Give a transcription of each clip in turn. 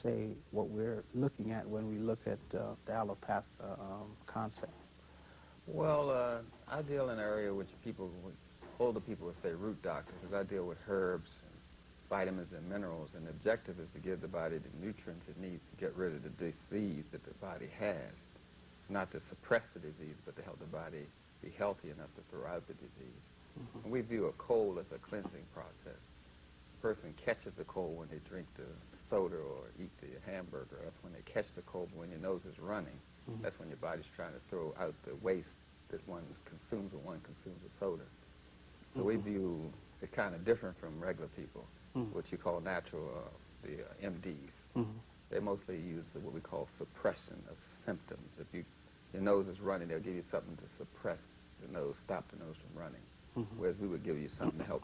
say, what we're looking at when we look at the allopath concept? Well, I deal in an area which older people would say root doctor, because I deal with herbs, and vitamins, and minerals, and the objective is to give the body the nutrients it needs to get rid of the disease that the body has. It's not to suppress the disease, but to help the body be healthy enough to throw out the disease. And we view a cold as a cleansing process. A person catches the cold when they drink the soda or eat the hamburger. That's when they catch the cold. But when your nose is running, that's when your body's trying to throw out the waste that one consumes when one consumes a soda. So we view it kind of different from regular people, what you call natural, the MDs. They mostly use what we call suppression of symptoms. If your nose is running, they'll give you something to suppress the nose, stop the nose from running. Whereas we would give you something to help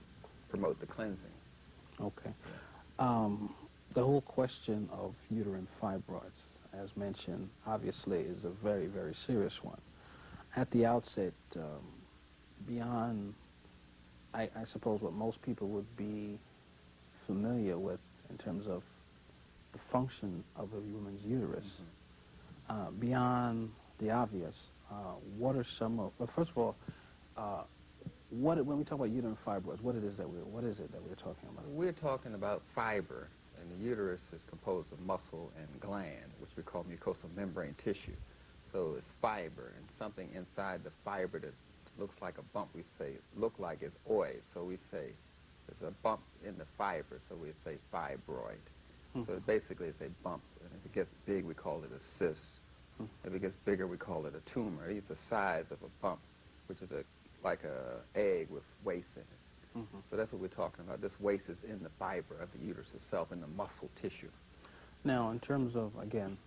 promote the cleansing. Okay. The whole question of uterine fibroids, as mentioned, obviously is a very, very serious one. At the outset, beyond, I suppose, what most people would be familiar with in terms of the function of a woman's uterus, beyond the obvious, what are some of, well, first of all, when we talk about uterine fibroids, what is it that we're talking about? We're talking about fiber, and the uterus is composed of muscle and gland, which we call mucosal membrane tissue. So it's fiber, and something inside the fiber that looks like a bump, we say, look like it's oid. So we say there's a bump in the fiber, so we say fibroid. So basically it's a bump, and if it gets big, we call it a cyst. If it gets bigger, we call it a tumor. It's the size of a bump, which is like a egg with waste in it. So that's what we're talking about. This waste is in the fiber of the uterus itself, in the muscle tissue. Now, in terms of, again,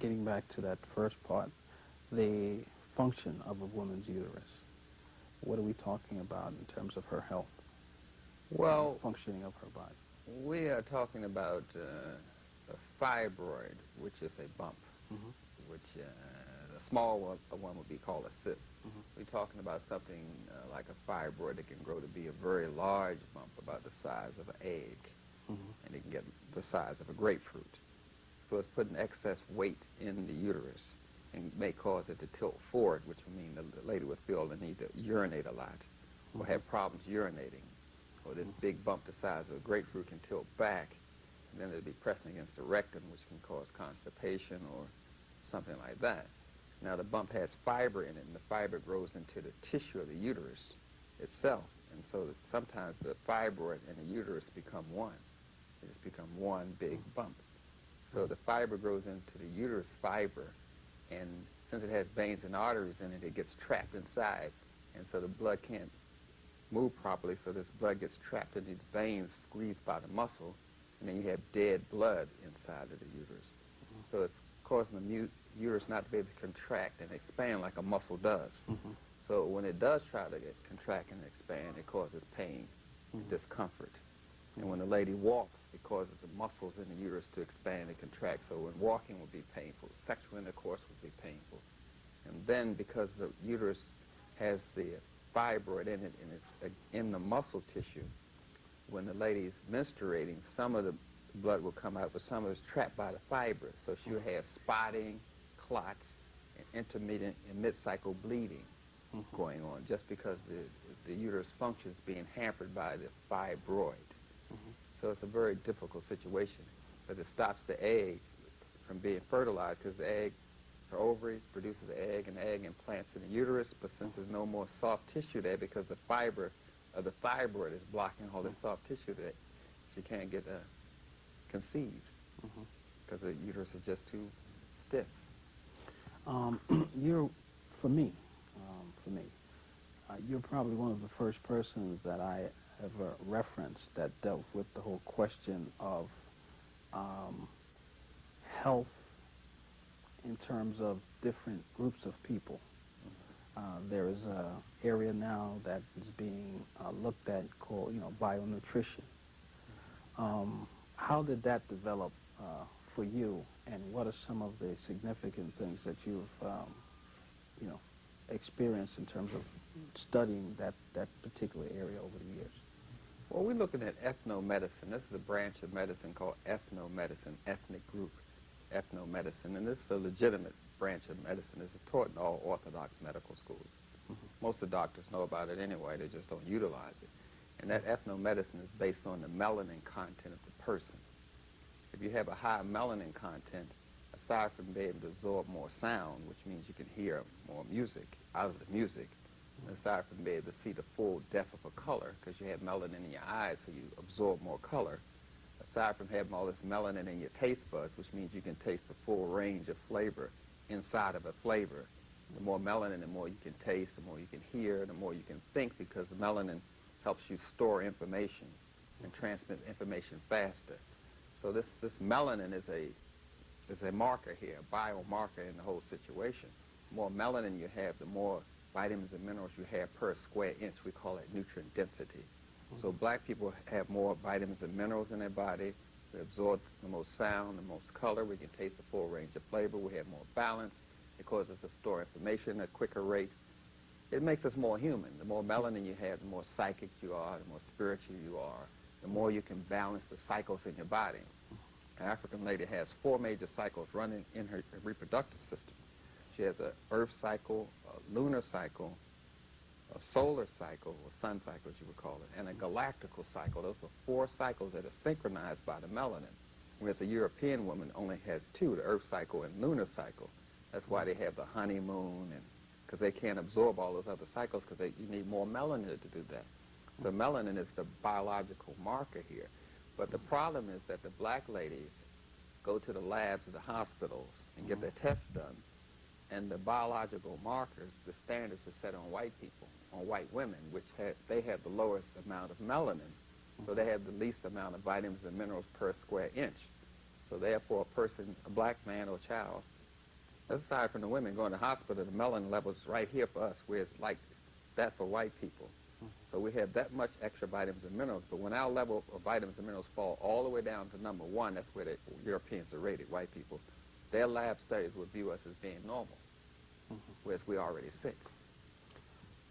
getting back to that first part, the function of a woman's uterus, what are we talking about in terms of her health? Well, functioning of her body. We are talking about a fibroid, which is a bump, which a small one would be called a cyst. We're talking about something like a fibroid that can grow to be a very large bump, about the size of an egg, and it can get the size of a grapefruit. So it's putting excess weight in the uterus and may cause it to tilt forward, which would mean the lady would feel the need to urinate a lot or have problems urinating. Or this big bump the size of a grapefruit can tilt back, and then it'll be pressing against the rectum, which can cause constipation or something like that. Now the bump has fiber in it, and the fiber grows into the tissue of the uterus itself. And so that sometimes the fibroid and the uterus become one. They just become one big bump. So the fiber grows into the uterus fiber, and since it has veins and arteries in it, it gets trapped inside. And so the blood can't move properly, so this blood gets trapped in these veins squeezed by the muscle, and then you have dead blood inside of the uterus. So it's causing the uterus not to be able to contract and expand like a muscle does. So when it does try to contract and expand, it causes pain and discomfort. And when the lady walks, it causes the muscles in the uterus to expand and contract. So when walking would be painful, sexual intercourse would be painful. And then because the uterus has the fibroid in it and it's in the muscle tissue, when the lady's menstruating, some of the blood will come out, but some of it's trapped by the fibers. So she'll have spotting, clots, and intermittent and mid-cycle bleeding going on just because the uterus function is being hampered by the fibroid. So it's a very difficult situation, because it stops the egg from being fertilized, because the egg, her ovaries produces the egg, and the egg implants in the uterus, but since there's no more soft tissue there, because the fiber of the fibroid is blocking all the soft tissue there, she can't get conceived, because the uterus is just too stiff. For me, you're probably one of the first persons that I ever referenced that dealt with the whole question of health in terms of different groups of people. There is an area now that is being looked at called, bionutrition. How did that develop for you, and what are some of the significant things that you've, experienced in terms of studying that particular area over the years? Well, we're looking at ethnomedicine. This is a branch of medicine called ethnomedicine, ethnic group ethnomedicine, and this is a legitimate branch of medicine. It's taught in all orthodox medical schools. Most of the doctors know about it anyway, they just don't utilize it. And that ethnomedicine is based on the melanin content of the person. If you have a high melanin content, aside from being able to absorb more sound, which means you can hear more music out of the music, aside from being able to see the full depth of a color, because you have melanin in your eyes, so you absorb more color, aside from having all this melanin in your taste buds, which means you can taste the full range of flavor inside of a flavor. The more melanin, the more you can taste, the more you can hear, the more you can think, because the melanin helps you store information and transmit information faster. So this melanin is a marker here, a biomarker in the whole situation. The more melanin you have, the more vitamins and minerals you have per square inch. We call it nutrient density. So black people have more vitamins and minerals in their body. We absorb the most sound, the most color. We can taste the full range of flavor. We have more balance. It causes us to store information at a quicker rate. It makes us more human. The more melanin you have, the more psychic you are, the more spiritual you are, the more you can balance the cycles in your body. An African lady has 4 major cycles running in her reproductive system. She has an earth cycle, a lunar cycle, a solar cycle, or sun cycle as you would call it, and a galactical cycle. Those are 4 cycles that are synchronized by the melanin, whereas a European woman only has 2, the earth cycle and lunar cycle. That's why they have the honeymoon, and because they can't absorb all those other cycles, because you need more melanin to do that. The melanin is the biological marker here. But the problem is that the black ladies go to the labs of the hospitals and get their tests done, and the biological markers, the standards are set on white people, on white women, which they have the lowest amount of melanin, so they have the least amount of vitamins and minerals per square inch. So therefore, a person, a black man or child, aside from the women going to the hospital, the melanin level is right here for us, where it's like that for white people. So we have that much extra vitamins and minerals, but when our level of vitamins and minerals fall all the way down to number 1, that's where the Europeans are rated, white people, their lab studies would view us as being normal, whereas we're already sick.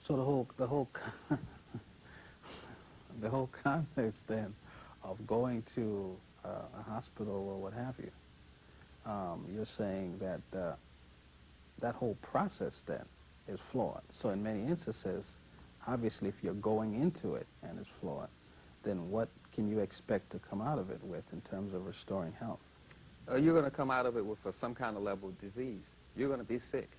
So the whole context then of going to a hospital or what have you, you're saying that that whole process then is flawed. So in many instances, obviously, if you're going into it and it's flawed, then what can you expect to come out of it with in terms of restoring health? You're going to come out of it with some kind of level of disease. You're going to be sick.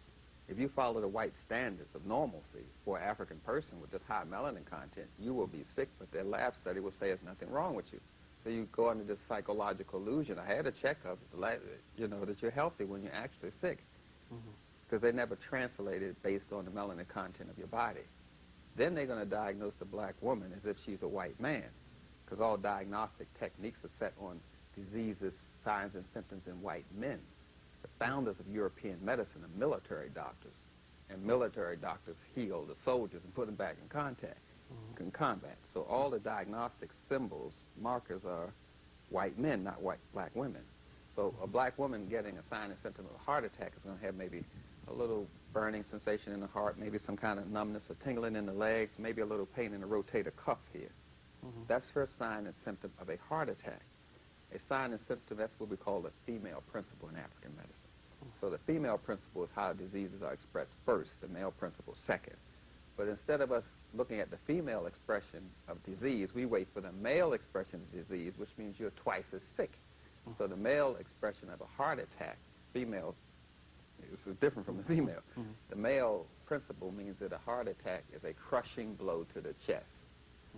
If you follow the white standards of normalcy for an African person with this high melanin content, you will be sick, but their lab study will say there's nothing wrong with you. So you go under this psychological illusion. I had a checkup, you know, that you're healthy when you're actually sick, because they never translate it based on the melanin content of your body. Then they're going to diagnose the black woman as if she's a white man, because all diagnostic techniques are set on diseases, signs, and symptoms in white men. The founders of European medicine are military doctors, and military doctors heal the soldiers and put them back in combat. So all the diagnostic symbols, markers are white men, not black women. So a black woman getting a sign and symptom of a heart attack is going to have maybe a little burning sensation in the heart, maybe some kind of numbness or tingling in the legs, maybe a little pain in the rotator cuff here. That's her sign and symptom of a heart attack. A sign and symptom, that's what we call the female principle in African medicine. So the female principle is how diseases are expressed first, the male principle second. But instead of us looking at the female expression of disease, we wait for the male expression of disease, which means you're twice as sick. So the male expression of a heart attack, female, is different from the female. The male principle means that a heart attack is a crushing blow to the chest.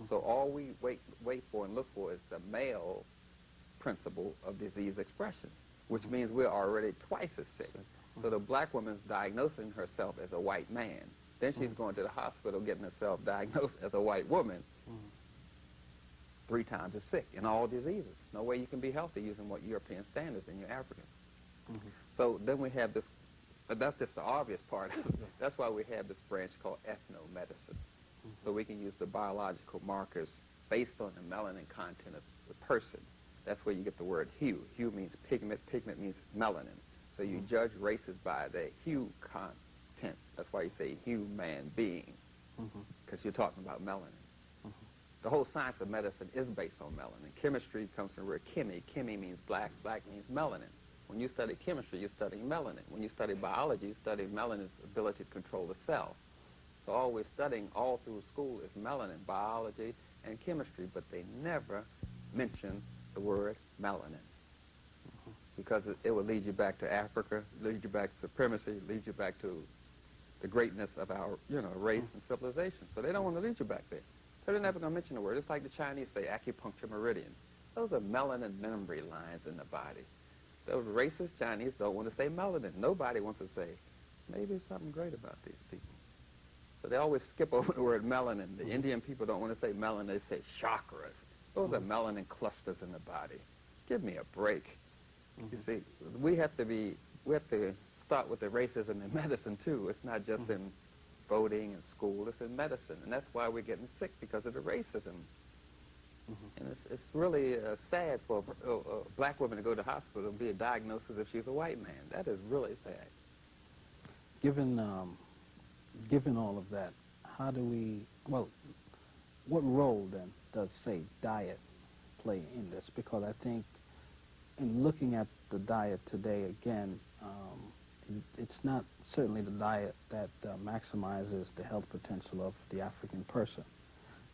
So all we wait for and look for is the male principle of disease expression, which means we're already twice as sick. So the black woman's diagnosing herself as a white man. Then she's going to the hospital getting herself diagnosed as a white woman, 3 times as sick in all diseases. No way you can be healthy using what European standards and you're African. So then we have this, but that's just the obvious part. That's why we have this branch called ethnomedicine. So we can use the biological markers based on the melanin content of the person. That's where you get the word hue. Hue means pigment. Pigment means melanin. So you judge races by their hue content. That's why you say human being, because you're talking about melanin. the whole science of medicine is based on melanin. Chemistry comes from the word chemi. Chemi means black. Black means melanin. When you study chemistry, you're studying melanin. When you study biology, you study melanin's ability to control the cell. So all we're studying all through school is melanin, biology, and chemistry, but they never mention the word melanin because it will lead you back to Africa, lead you back to supremacy, lead you back to the greatness of our, race and civilization. So they don't want to lead you back there. So they're never going to mention the word. It's like the Chinese say acupuncture meridian. Those are melanin memory lines in the body. Those racist Chinese don't want to say melanin. Nobody wants to say, maybe there's something great about these people. So they always skip over the word melanin. The Indian people don't want to say melanin. They say chakras. Those are melanin clusters in the body. Give me a break. You see, we have to start with the racism in medicine, too. It's not just in voting and school. It's in medicine. And that's why we're getting sick, because of the racism. And it's really sad for a black woman to go to the hospital and be diagnosed as if she's a white man. That is really sad. Given all of that, how do we, well, what role then does, say, diet play in this? Because I think in looking at the diet today, again, it's not certainly the diet that maximizes the health potential of the African person.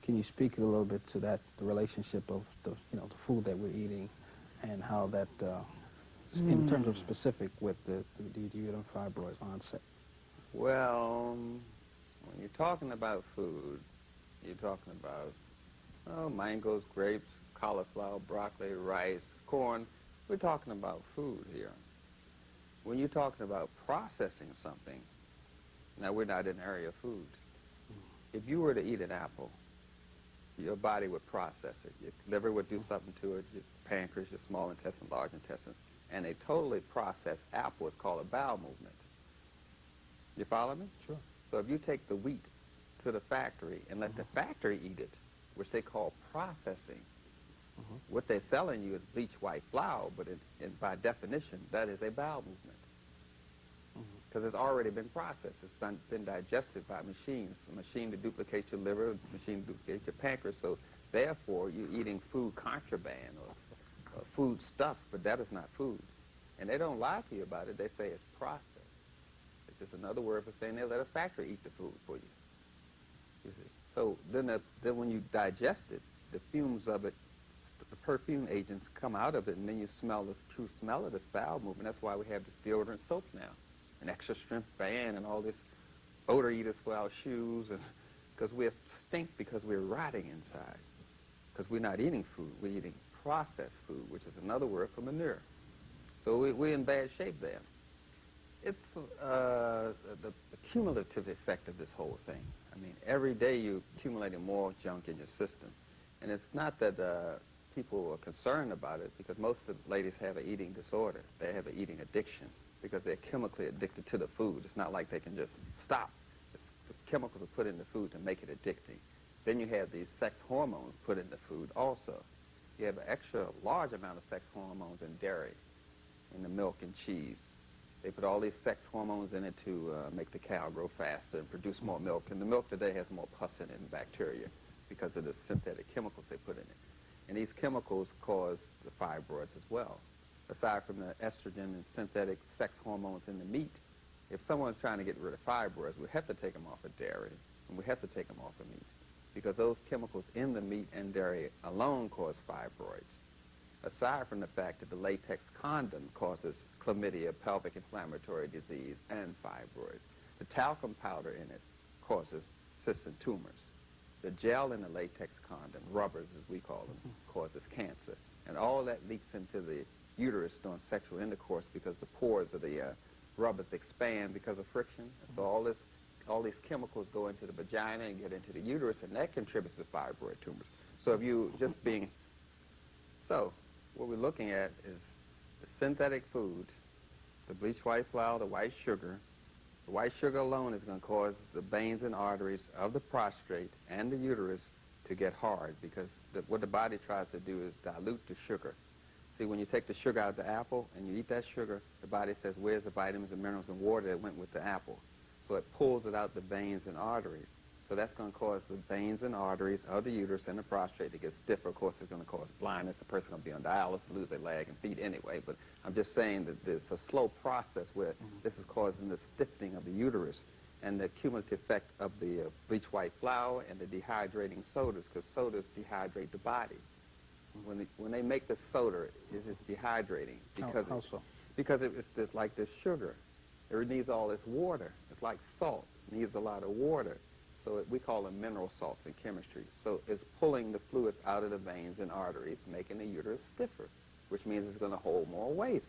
Can you speak a little bit to that, the relationship of the food that we're eating, and how that, in terms of specific with the uterine fibroids onset? Well, when you're talking about food, you're talking about mangoes, grapes, cauliflower, broccoli, rice, corn. We're talking about food here. When you're talking about processing something, now we're not in the area of food. If you were to eat an apple, your body would process it. Your liver would do something to it, your pancreas, your small intestine, large intestine, and a totally processed apple is called a bowel movement. You follow me? Sure. So if you take the wheat to the factory and let the factory eat it, which they call processing, what they're selling you is bleached white flour, but by definition, that is a bowel movement. Because it's already been processed. It's been digested by machines. A machine to duplicate your liver, a machine to duplicate your pancreas. So therefore, you're eating food contraband or food stuff, but that is not food. And they don't lie to you about it. They say it's processed. It's just another word for saying they let a factory eat the food for you. You see. So then when you digest it, the fumes of it, the perfume agents come out of it, and then you smell the true smell of this bowel movement. That's why we have this deodorant soap now, an extra strength band, and all this odor eaters for our shoes, and because we stink because we're rotting inside. Because we're not eating food, we're eating processed food, which is another word for manure. So we're in bad shape there. It's the cumulative effect of this whole thing. I mean, every day you're accumulating more junk in your system. And it's not that people are concerned about it, because most of the ladies have an eating disorder. They have an eating addiction because they're chemically addicted to the food. It's not like they can just stop. The chemicals are put in the food to make it addicting. Then you have these sex hormones put in the food also. You have an extra large amount of sex hormones in dairy, in the milk and cheese. They put all these sex hormones in it to make the cow grow faster and produce more milk. And the milk today has more pus in it and bacteria because of the synthetic chemicals they put in it. And these chemicals cause the fibroids as well. Aside from the estrogen and synthetic sex hormones in the meat, if someone's trying to get rid of fibroids, we have to take them off of dairy, and we have to take them off of meat, because those chemicals in the meat and dairy alone cause fibroids. Aside from the fact that the latex condom causes chlamydia, pelvic inflammatory disease, and fibroids. The talcum powder in it causes cysts and tumors. The gel in the latex condom, rubbers as we call them, causes cancer. And all that leaks into the uterus during sexual intercourse because the pores of the rubbers expand because of friction. And so all these chemicals go into the vagina and get into the uterus, and that contributes to fibroid tumors. So if you just being... So what we're looking at is the synthetic food, the bleached white flour, the white sugar. The white sugar alone is going to cause the veins and arteries of the prostate and the uterus to get hard, because what the body tries to do is dilute the sugar. See, when you take the sugar out of the apple and you eat that sugar, the body says, where's the vitamins and minerals and water that went with the apple? So it pulls it out the veins and arteries. So that's going to cause the veins and arteries of the uterus and the prostate to get stiffer. Of course, it's going to cause blindness. The person's going to be on dialysis, lose their leg and feet anyway. But I'm just saying that there's a slow process where this is causing the stiffening of the uterus and the cumulative effect of the bleach white flour and the dehydrating sodas, because sodas dehydrate the body. When they make the soda, it's dehydrating because How so? Because it's like this sugar. It needs all this water. It's like salt. It needs a lot of water. So we call them mineral salts in chemistry. So it's pulling the fluids out of the veins and arteries, making the uterus stiffer, which means it's going to hold more waste.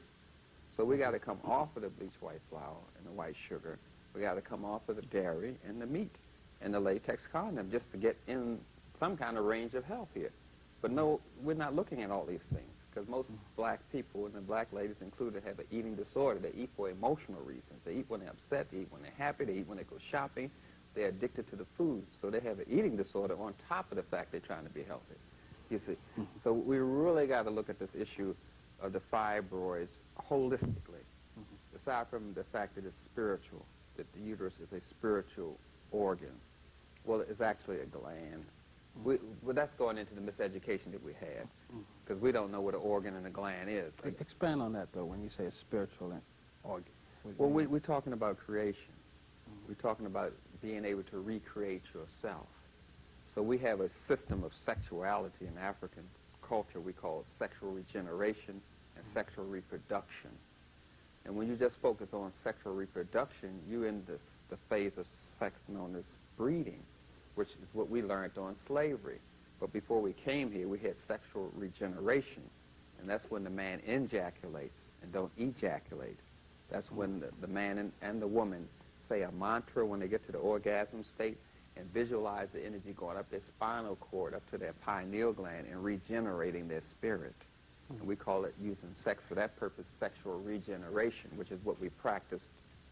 So we got to come off of the bleach white flour and the white sugar. We got to come off of the dairy and the meat and the latex condom just to get in some kind of range of health here. But no, we're not looking at all these things, because most black people, and the black ladies included, have an eating disorder. They eat for emotional reasons. They eat when they're upset. They eat when they're happy. They eat when they go shopping. They're addicted to the food. So they have an eating disorder on top of the fact they're trying to be healthy. You see? So we really got to look at this issue of the fibroids holistically, aside from the fact that it's spiritual, that the uterus is a spiritual organ. Well, it's actually a gland. Well, that's going into the miseducation that we have, because we don't know what an organ and a gland is. Expand on that, though, when you say a spiritual organ. Well, we're talking about creation. We're talking about being able to recreate yourself. So we have a system of sexuality in African culture we call sexual regeneration and sexual reproduction. And when you just focus on sexual reproduction, you're in the phase of sex known as breeding, which is what we learned on slavery. But before we came here, we had sexual regeneration, and that's when the man ejaculates and don't ejaculate. That's when the man and the woman say a mantra when they get to the orgasm state and visualize the energy going up their spinal cord, up to their pineal gland, and regenerating their spirit. And we call it, using sex for that purpose, sexual regeneration, which is what we practiced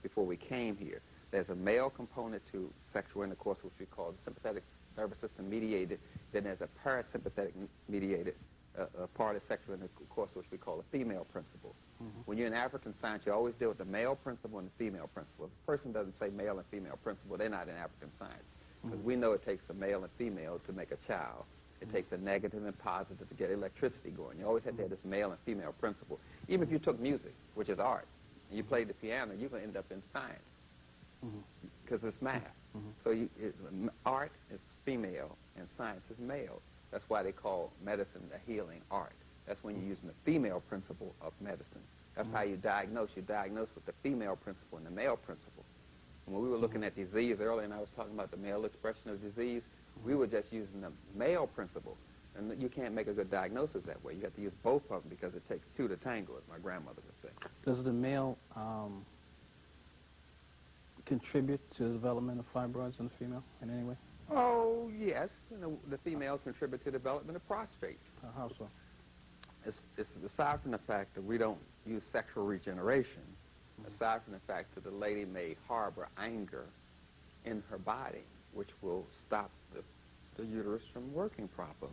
before we came here. There's a male component to sexual intercourse, which we call the sympathetic nervous system mediated. Then there's a parasympathetic mediated part of sexual intercourse, which we call a female principle. When you're in African science, you always deal with the male principle and the female principle. If a person doesn't say male and female principle, they're not in African science. Because we know it takes a male and female to make a child. It takes a negative and positive to get electricity going. You always have to have this male and female principle. Even if you took music, which is art, and you played the piano, you're going to end up in science, because it's math. So art is female and science is male. That's why they call medicine a healing art. That's when you're using the female principle of medicine. That's how you diagnose. You diagnose with the female principle and the male principle. And when we were looking at disease earlier, and I was talking about the male expression of disease, we were just using the male principle. And you can't make a good diagnosis that way. You have to use both of them, because it takes two to tango, as my grandmother would say. Does the male contribute to the development of fibroids in the female in any way? Oh, yes. The females contribute to the development of prostate. How so? It's aside from the fact that we don't use sexual regeneration, aside from the fact that the lady may harbor anger in her body, which will stop the uterus from working properly.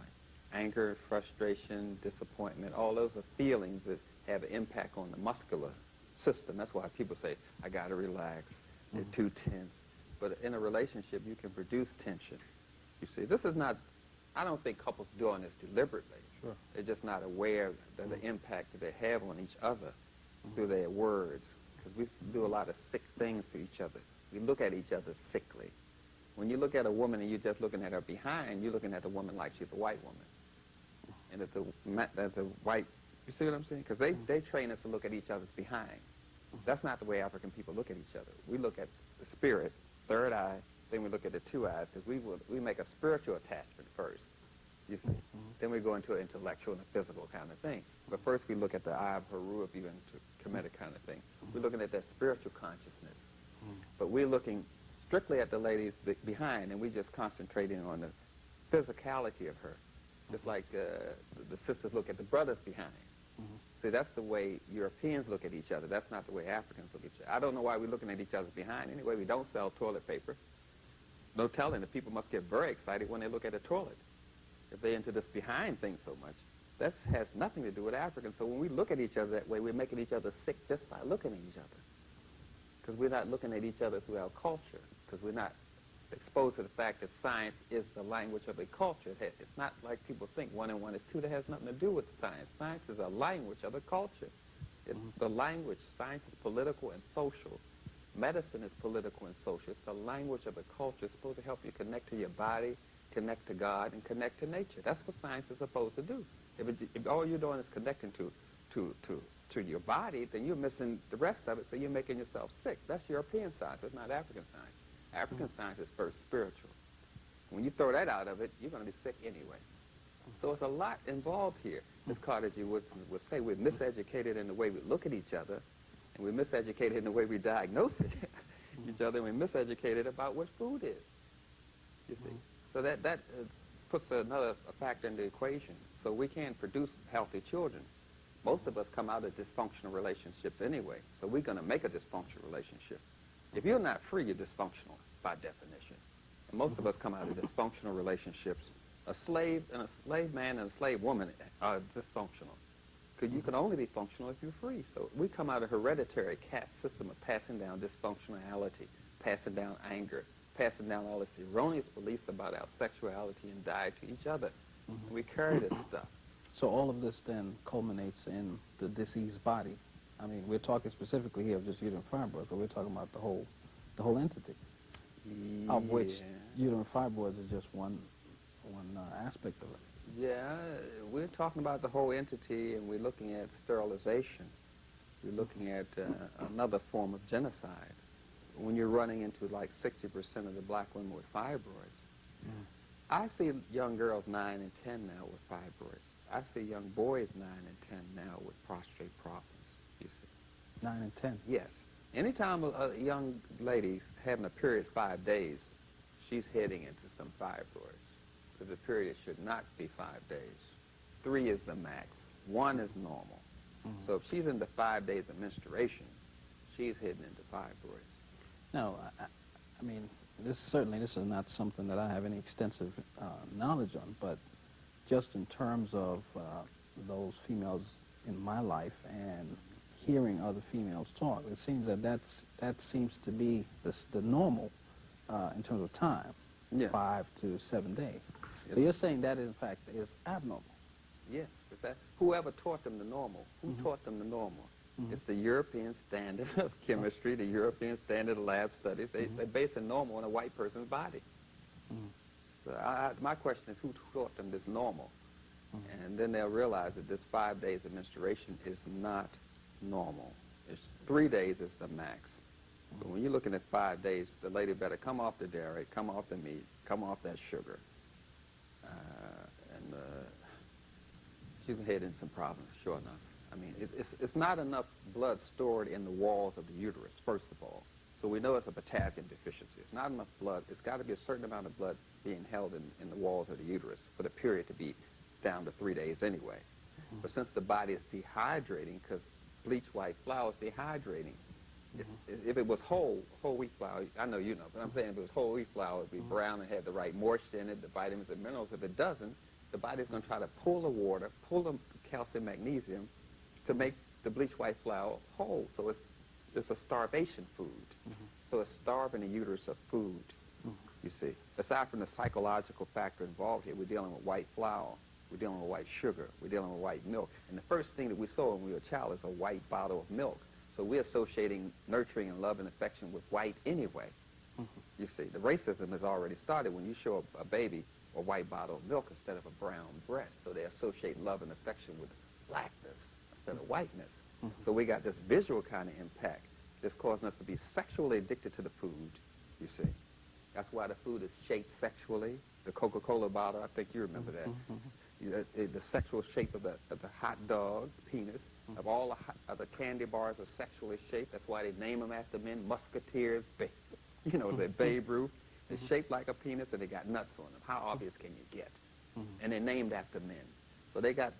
Anger, frustration, disappointment, all those are feelings that have an impact on the muscular system. That's why people say, I got to relax, they're too tense. But in a relationship, you can produce tension. You see, this is not, I don't think couples doing this deliberately. Sure. They're just not aware of the impact that they have on each other through their words, because we do a lot of sick things to each other. We look at each other sickly. When you look at a woman and you're just looking at her behind, you're looking at the woman like she's a white woman. And that the white, you see what I'm saying? Because they train us to look at each other's behind. That's not the way African people look at each other. We look at the spirit, third eye, then we look at the two eyes, because we make a spiritual attachment first, you see. Then we go into an intellectual and a physical kind of thing. But first we look at the eye of Haru, if you're into Kemetic kind of thing. We're looking at that spiritual consciousness. But we're looking strictly at the ladies behind, and we're just concentrating on the physicality of her. Just like the sisters look at the brothers behind. See, that's the way Europeans look at each other. That's not the way Africans look at each other. I don't know why we're looking at each other's behind. Anyway, we don't sell toilet paper. No telling. The people must get very excited when they look at a toilet, if they're into this behind thing so much. That has nothing to do with Africans. So when we look at each other that way, we're making each other sick just by looking at each other. Because we're not looking at each other through our culture. Because we're not exposed to the fact that science is the language of a culture. It's not like people think 1 and 1 is 2. That has nothing to do with science. Science is a language of a culture. It's the language. Science is political and social. Medicine is political and social. It's the language of a culture. It's supposed to help you connect to your body, connect to God, and connect to nature. That's what science is supposed to do. If all you're doing is connecting to your body, then you're missing the rest of it, so you're making yourself sick. That's European science. It's not African science. African science is first spiritual. When you throw that out of it, you're going to be sick anyway. So it's a lot involved here. As Carnegie would say, we're miseducated in the way we look at each other, and we're miseducated in the way we diagnose each other, and we're miseducated about what food is, you see. So that puts another factor in the equation. So we can't produce healthy children. Most of us come out of dysfunctional relationships anyway, so we're going to make a dysfunctional relationship. If you're not free, you're dysfunctional by definition. And most of us come out of dysfunctional relationships. A slave man and a slave woman are dysfunctional. Because you can only be functional if you're free. So we come out of a hereditary caste system of passing down dysfunctionality, passing down anger, passing down all this erroneous beliefs about our sexuality and diet to each other. And we carry this stuff. So all of this then culminates in the diseased body. I mean, we're talking specifically here of just uterine fibroids, but we're talking about the whole entity, of which uterine fibroids is just one aspect of it. Yeah, we're talking about the whole entity, and we're looking at sterilization. We're looking at another form of genocide. When you're running into like 60% of the black women with fibroids, I see young girls 9 and 10 now with fibroids. I see young boys 9 and 10 now with prostrate problems, you see. 9 and 10? Yes. Anytime a young lady's having a period 5 days, she's heading into some fibroids. Because the period should not be 5 days. 3 is the max. 1 is normal. So if she's into 5 days of menstruation, she's heading into fibroids. Now, I mean, this is not something that I have any extensive knowledge on, but just in terms of those females in my life and hearing other females talk, it seems that seems to be the normal in terms of time, 5 to 7 days. So you're saying that in fact is abnormal? Yes. Whoever taught them the normal? Who taught them the normal? It's the European standard of chemistry, the European standard of lab studies. They base the normal on a white person's body. So my question is, who taught them this normal? And then they'll realize that this 5 days of menstruation is not normal. 3 days is the max. But when you're looking at 5 days, the lady better come off the dairy, come off the meat, come off that sugar. And she's heading into some problems, sure enough. I mean, it's not enough blood stored in the walls of the uterus, first of all. So we know it's a potassium deficiency. It's not enough blood. It's got to be a certain amount of blood being held in the walls of the uterus for the period to be down to 3 days anyway. But since the body is dehydrating, because bleach white flour is dehydrating, if it was whole wheat flour, I know you know, but I'm saying if it was whole wheat flour, it would be brown and have the right moisture in it, the vitamins and minerals. If it doesn't, the body's going to try to pull the water, pull the calcium, magnesium, to make the bleach white flour whole. So it's a starvation food. So it's starving the uterus of food, you see. Aside from the psychological factor involved here, we're dealing with white flour, we're dealing with white sugar, we're dealing with white milk. And the first thing that we saw when we were a child is a white bottle of milk. So we're associating nurturing and love and affection with white anyway. You see, the racism has already started when you show a baby a white bottle of milk instead of a brown breast. So they associate love and affection with blackness instead of whiteness. So we got this visual kind of impact that's causing us to be sexually addicted to the food, you see. That's why the food is shaped sexually. The Coca-Cola bottle, I think you remember that. The sexual shape of the hot dog, penis, of all the candy bars are sexually shaped. That's why they name them after men. Musketeers, you know, the Babe Ruth. They're shaped like a penis and they got nuts on them. How obvious can you get? And they're named after men. So they got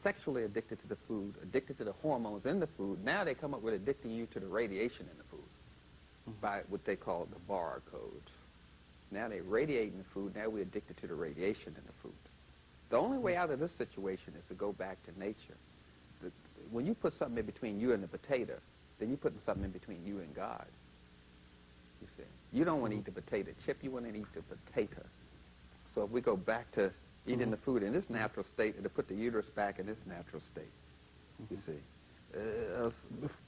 sexually addicted to the food, addicted to the hormones in the food. Now they come up with addicting you to the radiation in the food by what they call the barcode. Now they radiate in the food. Now we're addicted to the radiation in the food. The only way out of this situation is to go back to nature. When you put something in between you and the potato, then you're putting something in between you and God. you see. You don't want to eat the potato chip, you want to eat the potato. So if we go back to eating the food in its natural state, it'll put the uterus back in its natural state, you see.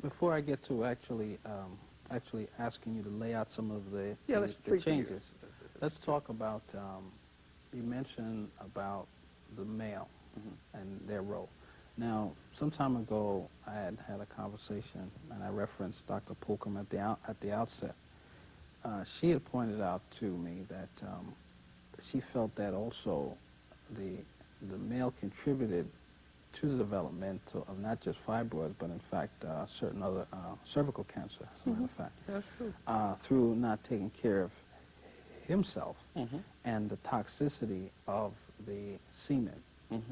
Before I get to actually asking you to lay out some of the changes, let's talk about, you mentioned about the male and their role. Now, some time ago, I had a conversation, and I referenced Dr. Poolcomb at the outset. She had pointed out to me that she felt that also the male contributed to the development of not just fibroids, but in fact certain other cervical cancer, as a matter of fact. That's true. Through not taking care of himself and the toxicity of the semen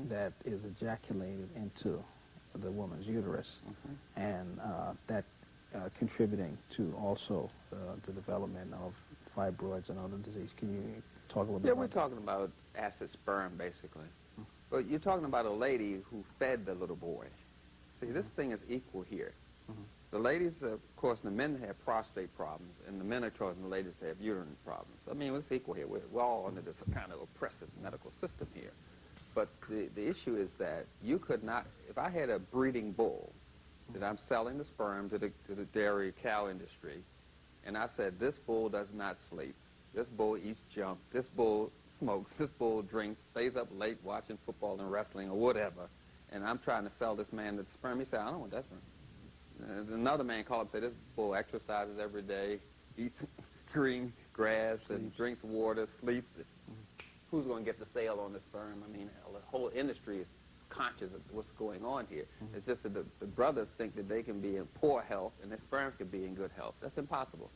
that is ejaculated into the woman's uterus, and that contributing to also the development of fibroids and other disease. Can you talk a little bit about that? Yeah, we're talking about acid sperm, basically. But you're talking about a lady who fed the little boy. See, this thing is equal here. The ladies, of course, the men have prostate problems, and the men are causing the ladies to have uterine problems. I mean, it's equal here. We're all under this kind of oppressive medical system here. But the issue is that you could not, if I had a breeding bull that I'm selling the sperm to the dairy cow industry, and I said, this bull does not sleep, this bull eats junk, this bull smokes, this bull drinks, stays up late watching football and wrestling or whatever, and I'm trying to sell this man the sperm, he said, I don't want that sperm. Another man called and said, this bull exercises every day, eats green grass and drinks water, sleeps. Who's going to get the sale on the sperm? I mean, the whole industry is conscious of what's going on here. It's just that the brothers think that they can be in poor health and their sperm can be in good health. That's impossible.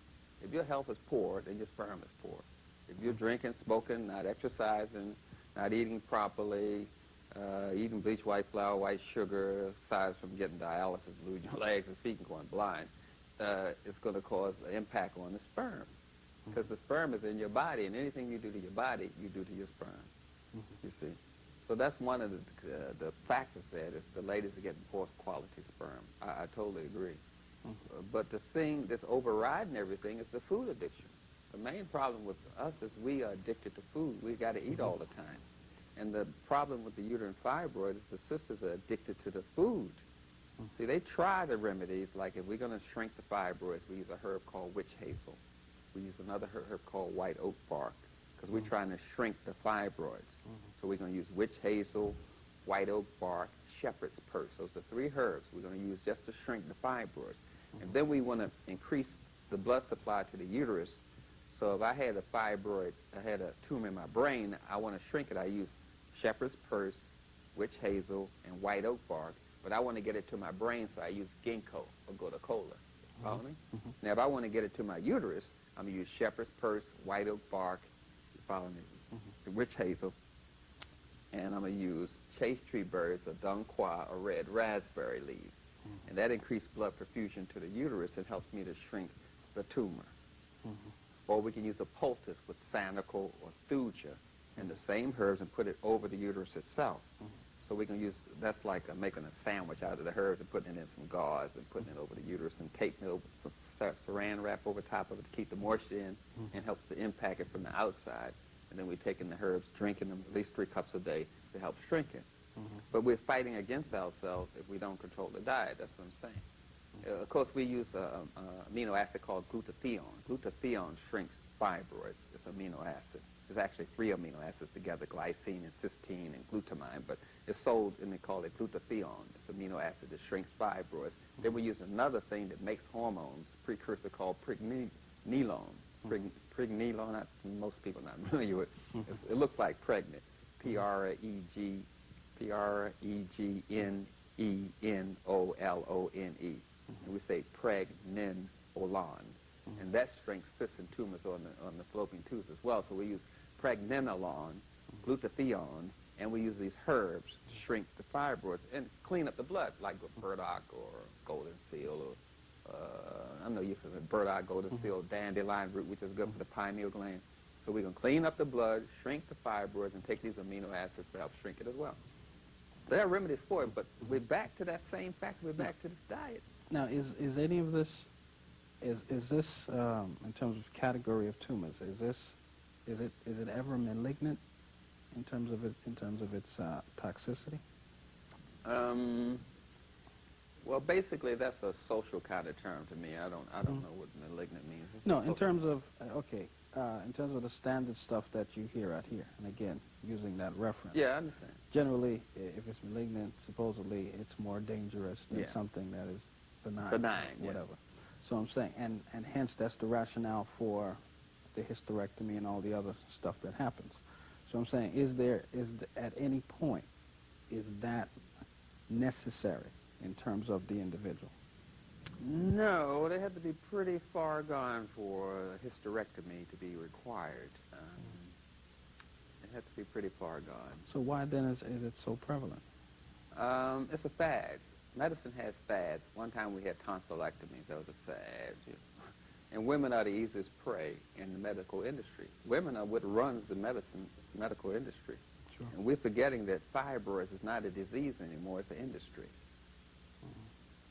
If your health is poor, then your sperm is poor. If you're drinking, smoking, not exercising, not eating properly, eating bleach, white flour, white sugar, aside from getting dialysis, losing your legs and feet and going blind, it's going to cause an impact on the sperm. Because the sperm is in your body, and anything you do to your body, you do to your sperm, you see. So that's one of the factors there, is the ladies are getting poor quality sperm. I totally agree. But the thing that's overriding everything is the food addiction. The main problem with us is we are addicted to food. We got to eat all the time. And the problem with the uterine fibroid is the sisters are addicted to the food. See, they try the remedies, like if we're going to shrink the fibroids, we use a herb called witch hazel. We use another herb called white oak bark, because we're trying to shrink the fibroids. So we're going to use witch hazel, white oak bark, shepherd's purse. Those are 3 herbs we're going to use just to shrink the fibroids. And then we want to increase the blood supply to the uterus. So if I had a fibroid, I had a tumor in my brain, I want to shrink it, I use shepherd's purse, witch hazel, and white oak bark. But I want to get it to my brain, so I use ginkgo or gotu-kola. Follow me? Now, if I want to get it to my uterus, I'm going to use shepherd's purse, white oak bark, you follow me, the witch hazel, and I'm going to use chase tree berries or dung qua or red raspberry leaves. And that increased blood perfusion to the uterus and helps me to shrink the tumor. Or we can use a poultice with sanicle or thuja and the same herbs and put it over the uterus itself. So we can use, that's like making a sandwich out of the herbs and putting it in some gauze and putting it over the uterus and taping it over some saran wrap over top of it to keep the moisture in and helps to impact it from the outside. And then we're taking the herbs, drinking them at least 3 cups a day to help shrink it. But we're fighting against ourselves if we don't control the diet. That's what I'm saying. Of course, we use an amino acid called glutathione. Glutathione shrinks fibroids. It's an amino acid. There's actually 3 amino acids together, glycine and cysteine and glutamine, but it's sold and they call it glutathione. It's an amino acid that shrinks fibroids. Then we use another thing that makes hormones, precursor called pregnenolone. Pregnenolone, most people are not familiar with. It looks like pregnant. P-R-E-G-N-E-N-O-L-O-N-E. And we say pregnenolone. And that shrinks cysts and tumors on the fallopian tubes as well. So we use pregnenolone, glutathione, and we use these herbs to shrink the fibroids and clean up the blood, like burdock or golden seal, or I know you're familiar with burdock, golden seal, dandelion root, which is good for the pineal gland. So we're going to clean up the blood, shrink the fibroids, and take these amino acids to help shrink it as well. There are remedies for it, but we're back to that same fact. We're back to this diet. Now, is any of this Is this in terms of category of tumors? Is it ever malignant in terms of its toxicity? Well, basically, that's a social kind of term to me. I don't know what malignant means. It's No, in terms of in terms of the standard stuff that you hear out here, and again, using that reference. Yeah, I understand. Generally, if it's malignant, supposedly it's more dangerous than something that is benign, whatever. So I'm saying, and hence that's the rationale for the hysterectomy and all the other stuff that happens. So I'm saying, at any point, is that necessary in terms of the individual? No, they have to be pretty far gone for a hysterectomy to be required. It has to be pretty far gone. So why then is it so prevalent? It's a fad. Medicine has fads. One time we had tonsillectomies. That was a fad. And women are the easiest prey in the medical industry. Women are what runs the medical industry. Sure. And we're forgetting that fibroids is not a disease anymore. It's an industry.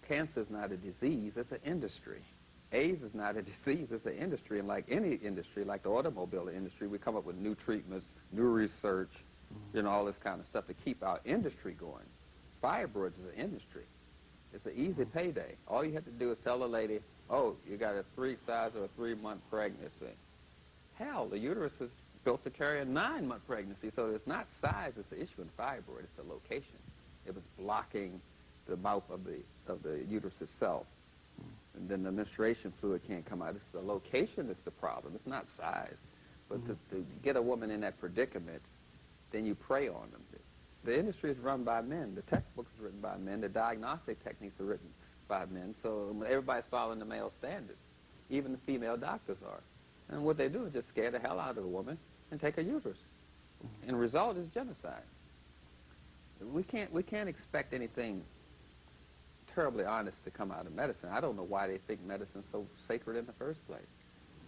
Cancer is not a disease, it's an industry. AIDS is not a disease, it's an industry. And like any industry, like the automobile industry, we come up with new treatments, new research, all this kind of stuff to keep our industry going. Fibroids is an industry. It's an easy payday. All you have to do is tell a lady, oh, you got a 3-size or a 3-month pregnancy. Hell, the uterus is built to carry a 9-month pregnancy, so it's not size that's the issue in fibroid, it's the location. It was blocking the mouth of the uterus itself. And then the menstruation fluid can't come out. It's the location that's the problem. It's not size. But to get a woman in that predicament, then you prey on them. The industry is run by men. The textbooks are written by men. The diagnostic techniques are written by men. So everybody's following the male standards. Even the female doctors are. And what they do is just scare the hell out of the woman and take her uterus. And the result is genocide. We can't expect anything terribly honest to come out of medicine. I don't know why they think medicine's so sacred in the first place.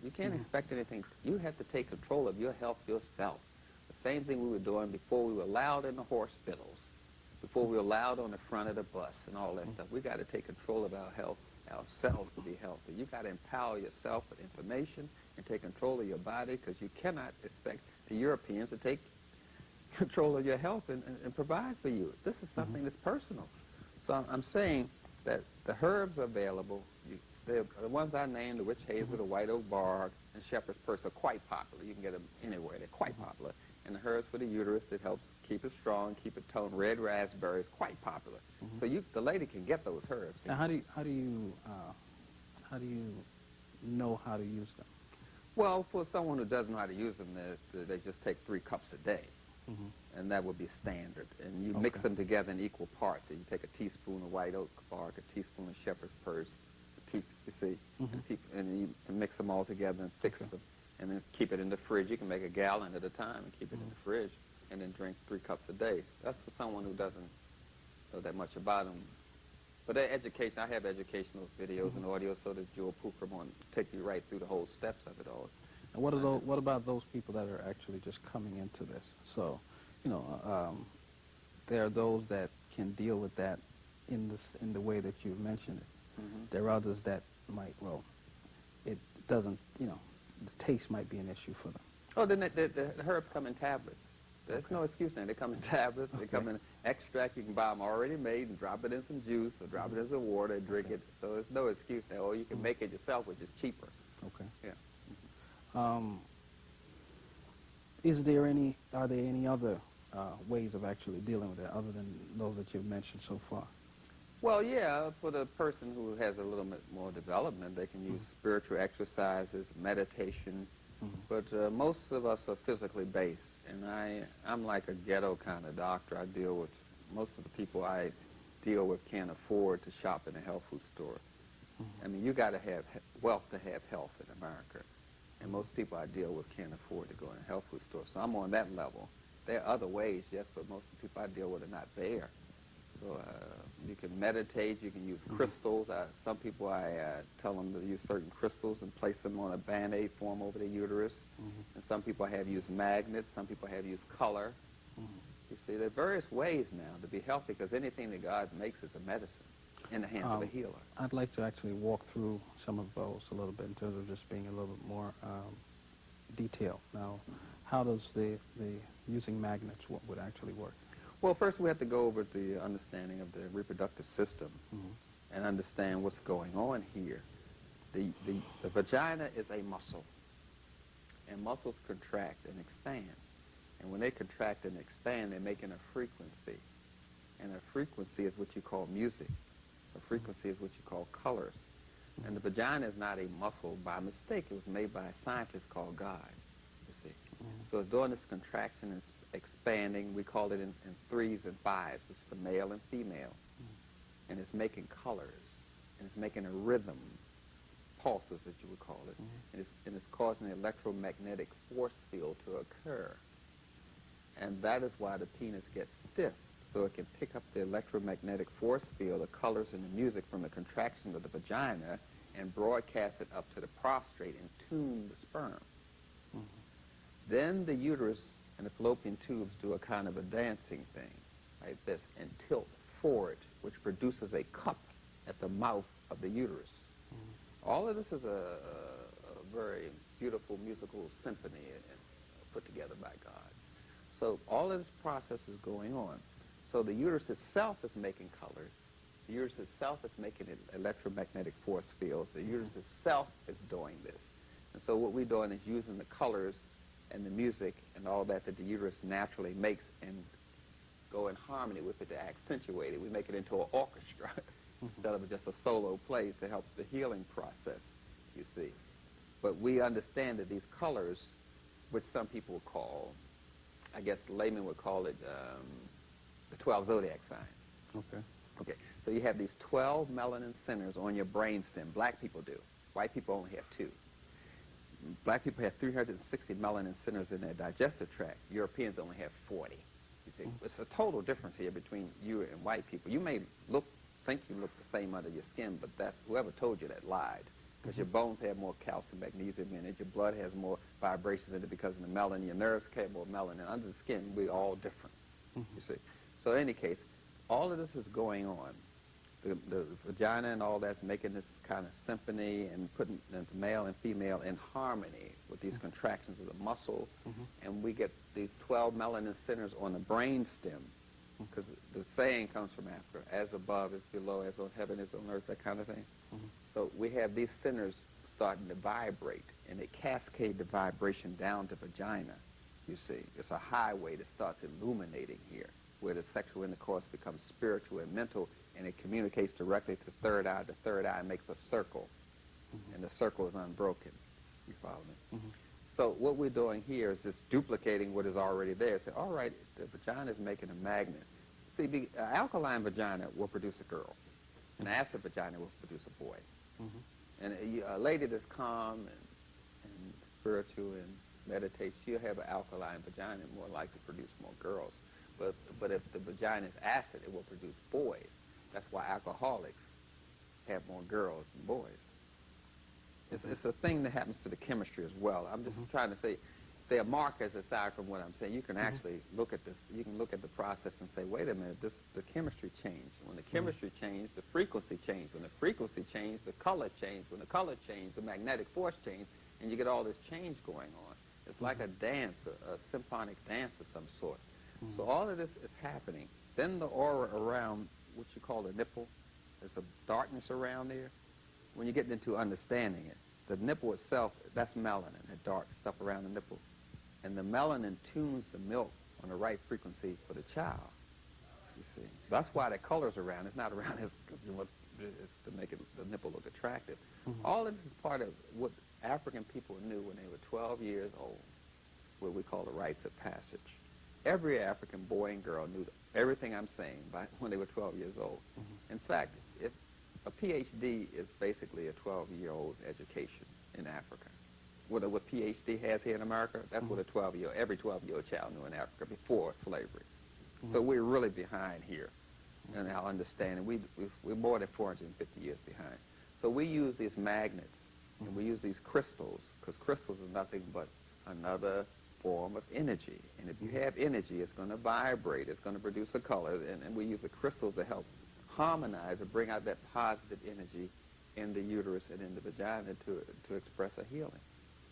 You can't expect anything. You have to take control of your health yourself. The same thing we were doing before we were allowed in the hospitals, before we were allowed on the front of the bus and all that stuff. We got to take control of our health ourselves to be healthy. You got to empower yourself with information and take control of your body, because you cannot expect the Europeans to take control of your health and provide for you. This is something that's personal. So I'm saying that the herbs available, the ones I named, the witch hazel, the white oak bark, and shepherd's purse, are quite popular. You can get them anywhere. They're quite popular. And the herbs for the uterus that helps keep it strong, keep it toned, red raspberry is quite popular. So the lady can get those herbs. Now, how do you know how to use them? Well, for someone who doesn't know how to use them, they just take 3 cups a day. And that would be standard. And you mix them together in equal parts. So you take a teaspoon of white oak bark, a teaspoon of shepherd's purse, you see, and you mix them all together and fix them, and then keep it in the fridge. You can make a gallon at a time and keep it in the fridge, and then drink 3 cups a day. That's for someone who doesn't know that much about them. But education, I have educational videos and audio, so that Joel Pooper won't take you right through the whole steps of it all. And what about those people that are actually just coming into this? So, there are those that can deal with that in the way that you've mentioned it. There are others that might, it doesn't, the taste might be an issue for them. Oh, then the herbs come in tablets. There's no excuse now. They come in tablets. They come in extract. You can buy them already made and drop it in some juice or drop it in some water and drink it. So there's no excuse now. Or you can make it yourself, which is cheaper. Okay. Yeah. Are there any other ways of actually dealing with it other than those that you've mentioned so far? Well, yeah, for the person who has a little bit more development, they can use spiritual exercises, meditation, but most of us are physically based, and I'm like a ghetto kind of doctor. I deal with, most of the people I deal with can't afford to shop in a health food store. I mean, you got to have wealth to have health in America. And most people I deal with can't afford to go in a health food store. So I'm on that level. There are other ways, yes, but most of the people I deal with are not there. So you can meditate, you can use crystals. Some people I tell them to use certain crystals and place them on a Band-Aid form over the uterus. And some people I have used magnets. Some people have used color. You see, there are various ways now to be healthy, because anything that God makes is a medicine. in the hands of a healer. I'd like to actually walk through some of those a little bit in terms of just being a little bit more detailed. Now, how does the using magnets, what would actually work? Well, first we have to go over the understanding of the reproductive system and understand what's going on here. The vagina is a muscle, and muscles contract and expand. And when they contract and expand, they're making a frequency. And a frequency is what you call music. A frequency is what you call colors. And the vagina is not a muscle by mistake. It was made by a scientist called God, you see. So it's doing this contraction and expanding. We call it in threes and fives, which is the male and female. And it's making colors. And it's making a rhythm, pulses, as you would call it. And it's causing an electromagnetic force field to occur. And that is why the penis gets stiff, so it can pick up the electromagnetic force field, the colors and the music from the contraction of the vagina and broadcast it up to the prostrate and tune the sperm. Then the uterus and the fallopian tubes do a kind of a dancing thing like this and tilt forward, which produces a cup at the mouth of the uterus. All of this is a very beautiful musical symphony put together by God. So all of this process is going on. So the uterus itself is making colors. The uterus itself is making an electromagnetic force field. The uterus itself is doing this. And so what we're doing is using the colors and the music and all that the uterus naturally makes and go in harmony with it to accentuate it. We make it into an orchestra instead of just a solo play to help the healing process, you see. But we understand that these colors, which some people call, I guess the layman would call it the 12 zodiac signs. Okay. So you have these 12 melanin centers on your brainstem. Black people do. White people only have 2. Black people have 360 melanin centers in their digestive tract. Europeans only have 40. You see, it's a total difference here between you and white people. You may think you look the same under your skin, but that's whoever told you that lied. Because your bones have more calcium, magnesium in it. Your blood has more vibrations in it because of the melanin. Your nerves carry more melanin. Under the skin, we're all different, you see. So in any case, all of this is going on. The vagina and all that's making this kind of symphony and putting the male and female in harmony with these contractions of the muscle. And we get these 12 melanin centers on the brain stem. Because the saying comes from Africa, as above is below, as on heaven is on earth, that kind of thing. So we have these centers starting to vibrate, and they cascade the vibration down to vagina, you see. It's a highway that starts illuminating here, where the sexual intercourse becomes spiritual and mental, and it communicates directly to third eye. The third eye makes a circle, and the circle is unbroken. You follow me? So what we're doing here is just duplicating what is already there. Say, all right, the vagina is making a magnet. See, the alkaline vagina will produce a girl. An acid vagina will produce a boy. And a lady that's calm and spiritual and meditates, she'll have an alkaline vagina and more likely to produce more girls. But if the vagina is acid, it will produce boys. That's why alcoholics have more girls than boys. It's a thing that happens to the chemistry as well. I'm just trying to say there are markers aside from what I'm saying. You can actually look at this. You can look at the process and say, wait a minute, the chemistry changed. When the chemistry changed, the frequency changed. When the frequency changed, the color changed. When the color changed, the magnetic force changed, and you get all this change going on. It's like a dance, a symphonic dance of some sort. So all of this is happening. Then the aura around what you call the nipple, there's a darkness around there. When you get into understanding it, the nipple itself, that's melanin, that dark stuff around the nipple. And the melanin tunes the milk on the right frequency for the child, you see. That's why the color's around. It's not around because it's to make the nipple look attractive. All of this is part of what African people knew when they were 12 years old, what we call the rites of passage. Every African boy and girl knew everything I'm saying when they were 12 years old. In fact, if a PhD is basically a 12-year-old's education in Africa. What PhD has here in America, that's what every 12-year-old child knew in Africa before slavery. So we're really behind here in our understanding. We're more than 450 years behind. So we use these magnets, and we use these crystals, because crystals is nothing but another form of energy. And if you have energy, it's going to vibrate. It's going to produce a color, and we use the crystals to help harmonize or bring out that positive energy in the uterus and in the vagina to express a healing.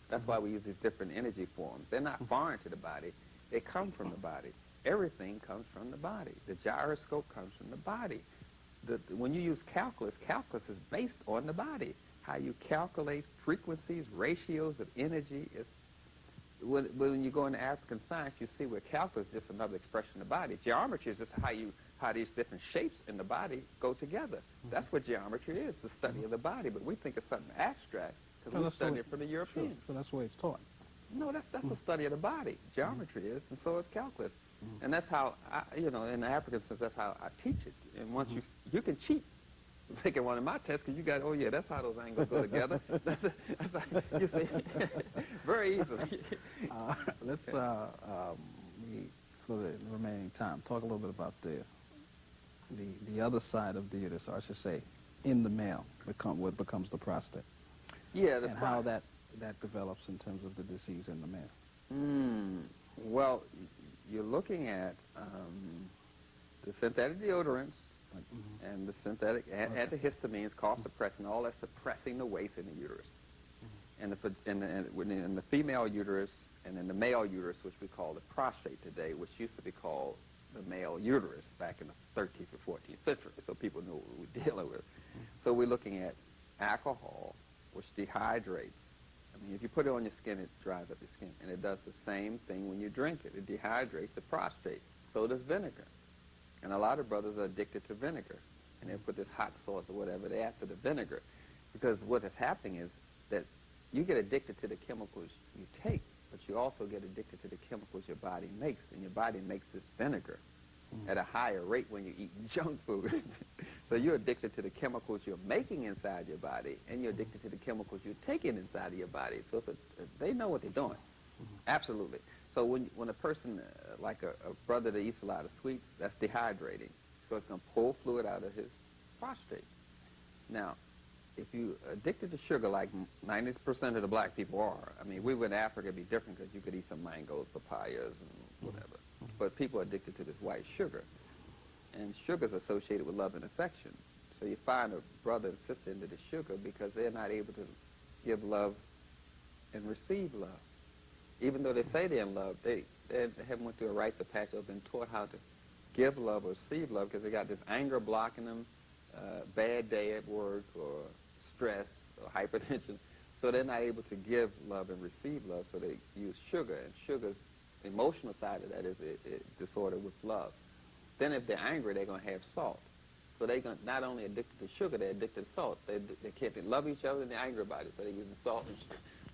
That's why we use these different energy forms. They're not foreign to the body. They come from the body. Everything comes from the body. The gyroscope comes from the body. When you use calculus, calculus is based on the body. How you calculate frequencies, ratios of energy. When you go into African science, you see where calculus is just another expression of the body. Geometry is just how these different shapes in the body go together. That's what geometry is, the study of the body. But we think it's something abstract because we study it from the Europeans. Sure. So that's the way it's taught. No, that's the study of the body. Geometry is, and so is calculus. And that's how, in the African sense, that's how I teach it. And once you can cheat taking one of my tests because you got, oh yeah, that's how those angles go together. that's you see, very easily. Let's, for the remaining time, talk a little bit about the other side of the uterus, or I should say, in the male, what becomes the prostate. Yeah, and how that develops in terms of the disease in the male. Well, you're looking at the synthetic deodorants and the synthetic antihistamines, cough suppressant, all that suppressing the waste in the uterus. And in the female uterus and in the male uterus, which we call the prostate today, which used to be called the male uterus back in the 13th or 14th century, so people know what we're dealing with. So we're looking at alcohol, which dehydrates. I mean, if you put it on your skin, it dries up your skin. And it does the same thing when you drink it. It dehydrates the prostate. So does vinegar. And a lot of brothers are addicted to vinegar. And they put this hot sauce or whatever, they're after the vinegar. Because what is happening is that you get addicted to the chemicals you take, but you also get addicted to the chemicals your body makes. And your body makes this vinegar at a higher rate when you eat junk food. So you're addicted to the chemicals you're making inside your body, and you're addicted to the chemicals you're taking inside of your body. So they know what they're doing. Absolutely. So when a person, like a brother that eats a lot of sweets, that's dehydrating. So it's going to pull fluid out of his prostate. Now, if you're addicted to sugar, like 90% of the black people are, I mean, we in Africa, it'd be different because you could eat some mangoes, papayas, and whatever. But people are addicted to this white sugar. And sugar is associated with love and affection. So you find a brother and sister into the sugar because they're not able to give love and receive love. Even though they say they're in love, they haven't went through a rite of passage or been taught how to give love or receive love because they got this anger blocking them, bad day at work or stress or hypertension. So they're not able to give love and receive love, so they use sugar. And sugar's emotional side of that is a disorder with love. Then if they're angry, they're going to have salt. So they're not only addicted to sugar, they're addicted to salt. They can't love each other and they're angry about it, so they're using salt.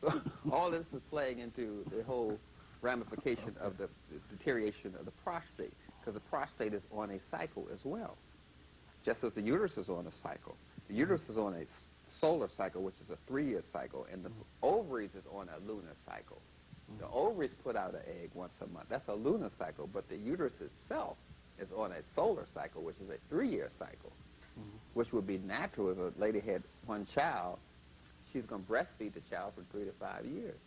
So all this is playing into the whole ramification of the deterioration of the prostate, because the prostate is on a cycle as well, just as the uterus is on a cycle. The uterus is on a solar cycle, which is a 3-year cycle, and the ovaries is on a lunar cycle. The ovaries put out an egg once a month. That's a lunar cycle, but the uterus itself is on a solar cycle, which is a 3-year cycle, which would be natural if a lady had one child. She's going to breastfeed the child for 3 to 5 years.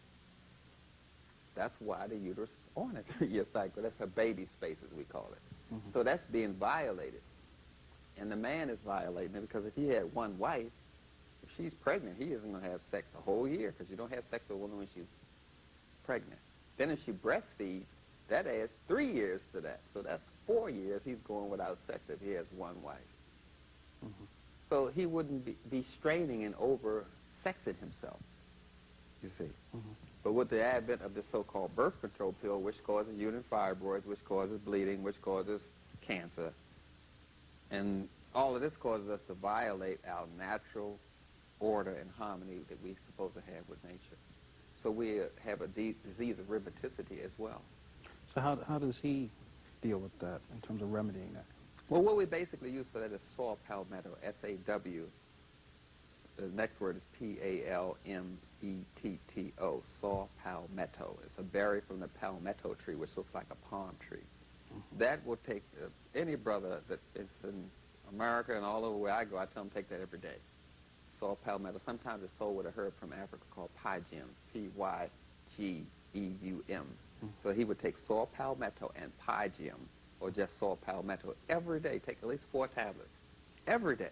That's why the uterus is on a 3-year cycle. That's her baby space, as we call it. So that's being violated. And the man is violating it because if he had one wife, if she's pregnant, he isn't going to have sex the whole year because you don't have sex with a woman when she's pregnant. Then if she breastfeeds, that adds 3 years to that. So that's 4 years he's going without sex if he has one wife. So he wouldn't be straining and over-sexing himself, you see. But with the advent of this so-called birth control pill, which causes uterine fibroids, which causes bleeding, which causes cancer, and all of this causes us to violate our natural order and harmony that we're supposed to have with nature. So we have a disease of rheumaticity as well. So how does he deal with that in terms of remedying that? Well, what we basically use for that is saw palmetto, S-A-W. The next word is P-A-L-M-E-T-T-O, saw palmetto. It's a berry from the palmetto tree, which looks like a palm tree. That will take any brother that is in America and all over where I go, I tell them take that every day. Saw palmetto. Sometimes it's sold with a herb from Africa called pygem, P-Y-G-E-U-M. So he would take saw palmetto and pygem, or just saw palmetto every day. Take at least 4 tablets. every day,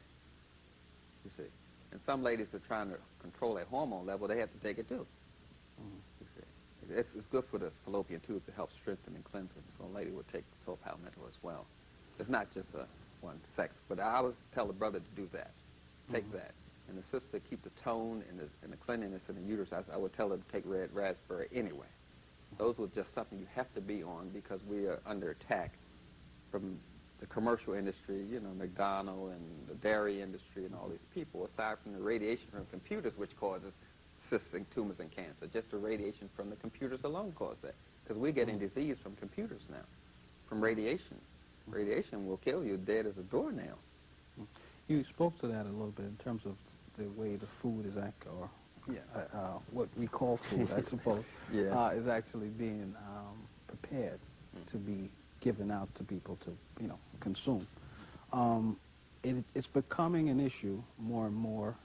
you see. And some ladies are trying to control their hormone level. They have to take it too, you see. It's good for the fallopian tube to help strengthen and cleanse them. So a lady would take soul palmetto as well. It's not just one sex, but I would tell the brother to do that. Take that. And the sister keep the tone and the cleanliness in the uterus. I would tell her to take red raspberry anyway. Those were just something you have to be on because we are under attack from the commercial industry, you know, McDonald's and the dairy industry and all these people, aside from the radiation from computers, which causes cysts and tumors and cancer. Just the radiation from the computers alone causes that. Because we're getting disease from computers now, from radiation. Radiation will kill you dead as a doornail. You spoke to that a little bit in terms of the way the food is what we call food, I suppose, is actually being prepared to be given out to people to, you know, consume. It's becoming an issue more and more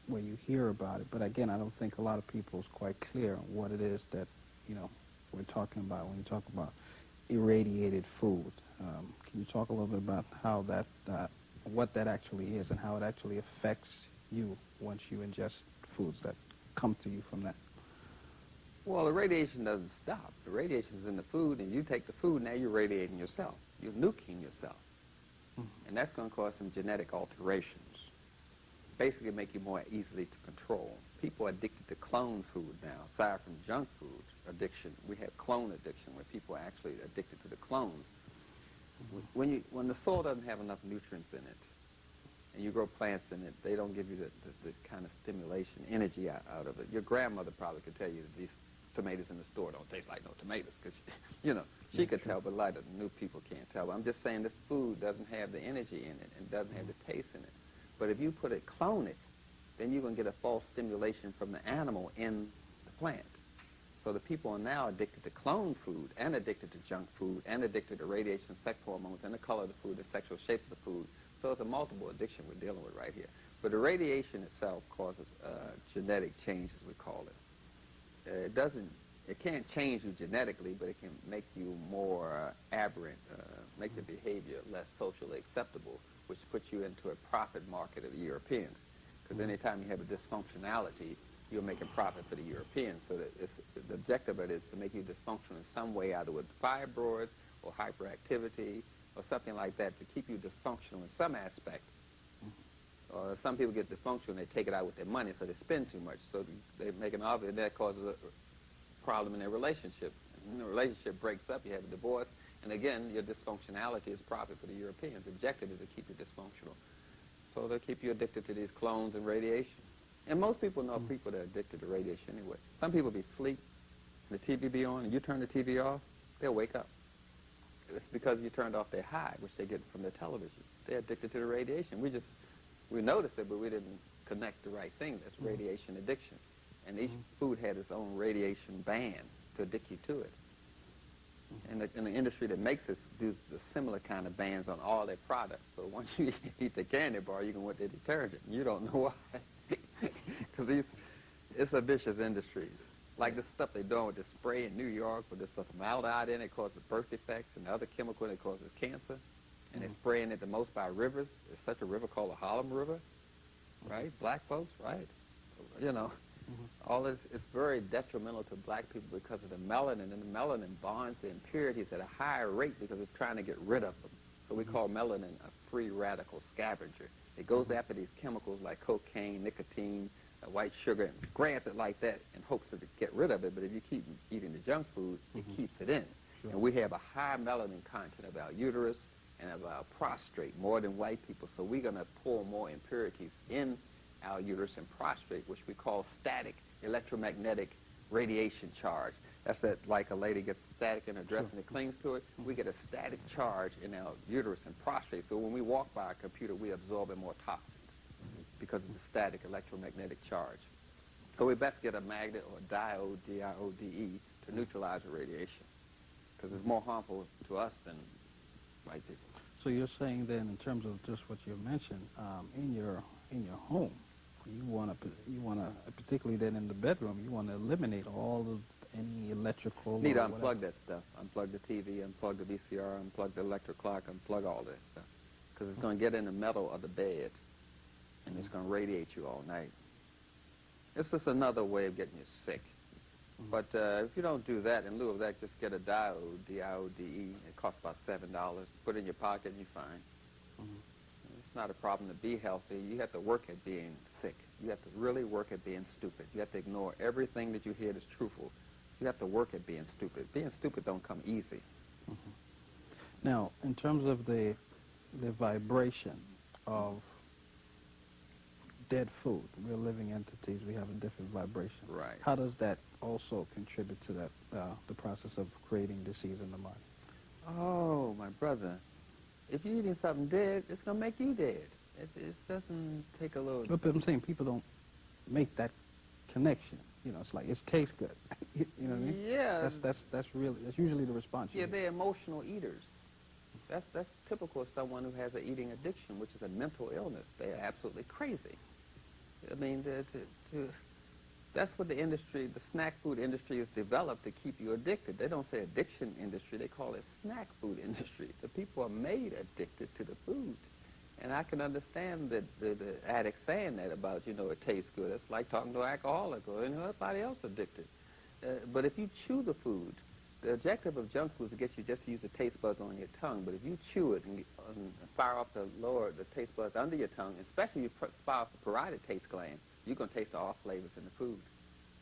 where you hear about it. But again, I don't think a lot of people is quite clear on what it is that, you know, we're talking about when you talk about irradiated food. Can you talk a little bit about how that, what that actually is and how it actually affects you once you ingest foods that come to you from that? Well, the radiation doesn't stop. The radiation is in the food, and you take the food, now you're radiating yourself. You're nuking yourself. And that's going to cause some genetic alterations. Basically make you more easily to control. People are addicted to clone food now. Aside from junk food addiction, we have clone addiction, where people are actually addicted to the clones. When the soil doesn't have enough nutrients in it, and you grow plants in it, they don't give you the kind of stimulation, energy out of it. Your grandmother probably could tell you that these tomatoes in the store don't taste like no tomatoes, because, you know, she could tell, but a lot of new people can't tell. But I'm just saying this food doesn't have the energy in it and doesn't have the taste in it. But if you clone it, then you're going to get a false stimulation from the animal in the plant. So the people are now addicted to clone food and addicted to junk food and addicted to radiation, sex hormones, and the color of the food, the sexual shape of the food. So it's a multiple addiction we're dealing with right here. But the radiation itself causes genetic change, as we call it. It can't change you genetically, but it can make you more aberrant, make the behavior less socially acceptable, which puts you into a profit market of the Europeans. Because anytime you have a dysfunctionality, you're making profit for the Europeans. So the objective of it is to make you dysfunctional in some way, either with fibroids or hyperactivity or something like that, to keep you dysfunctional in some aspect. Some people get dysfunctional and they take it out with their money, so they spend too much. So they make an obvious, and that causes a problem in their relationship. And the relationship breaks up, you have a divorce, and again, your dysfunctionality is profit for the Europeans. The objective is to keep you dysfunctional. So they'll keep you addicted to these clones and radiation. And most people know people that are addicted to radiation anyway. Some people be asleep, the TV be on, and you turn the TV off, they'll wake up. It's because you turned off their high, which they get from their television. They're addicted to the radiation. We noticed it, but we didn't connect the right thing. That's radiation addiction. And each food had its own radiation band to addict you to it. And the industry that makes this do the similar kind of bans on all their products. So once you eat the candy bar, you can want the detergent. You don't know why. Because it's a vicious industry. Like the stuff they're doing with the spray in New York, with this stuff formaldehyde in it causes birth defects, and the other chemical that causes cancer. And they're spraying it the most by rivers. There's such a river called the Harlem River, right? Black folks, right? You know, all this, it's very detrimental to black people because of the melanin, and the melanin bonds the impurities at a higher rate because it's trying to get rid of them. So we call melanin a free radical scavenger. It goes after these chemicals like cocaine, nicotine, white sugar, and grabs it like that in hopes to get rid of it. But if you keep eating the junk food, it keeps it in. Sure. And we have a high melanin content of our uterus and of our prostrate, more than white people. So we're going to pour more impurities in our uterus and prostrate, which we call static electromagnetic radiation charge. That's that, like a lady gets static in her dress and it clings to it. We get a static charge in our uterus and prostrate. So when we walk by a computer, we absorb more toxins because of the static electromagnetic charge. So we best get a magnet or a diode, D-I-O-D-E, to neutralize the radiation because it's more harmful to us than white people. So you're saying then, in terms of just what you mentioned, in your home, you want to, particularly then in the bedroom, you want to eliminate all of any electrical. Need to unplug that stuff. Unplug the TV, unplug the VCR, unplug the electric clock, unplug all that stuff. because it's going to get in the metal of the bed, and it's going to radiate you all night. It's just another way of getting you sick. But if you don't do that, in lieu of that, just get a diode, D-I-O-D-E. It costs about $7. Put it in your pocket and you're fine. It's not a problem to be healthy. You have to work at being sick. You have to really work at being stupid. You have to ignore everything that you hear that's truthful. You have to work at being stupid. Being stupid don't come easy. Now, in terms of the vibration of dead food, we're living entities, we have a different vibration. Right. How does that also contribute to that, the process of creating disease in the body? Oh, my brother. If you're eating something dead, it's going to make you dead. It doesn't take a little... But I'm saying people don't make that connection. You know, it's like, it tastes good. You know what I mean? Yeah. That's usually the response. Yeah, they're emotional eaters. That's typical of someone who has an eating addiction, which is a mental illness. They're absolutely crazy. I mean, that's what the industry, the snack food industry, has developed to keep you addicted. They don't say addiction industry, they call it snack food industry. The people are made addicted to the food. And I can understand the addict saying that about, you know, it tastes good. It's like talking to an alcoholic or anybody else addicted. But if you chew the food, the objective of junk food is to get you just to use the taste buds on your tongue. But if you chew it and fire off the taste buds under your tongue, especially if you fire off the parotid taste gland, you're going to taste all flavors in the food.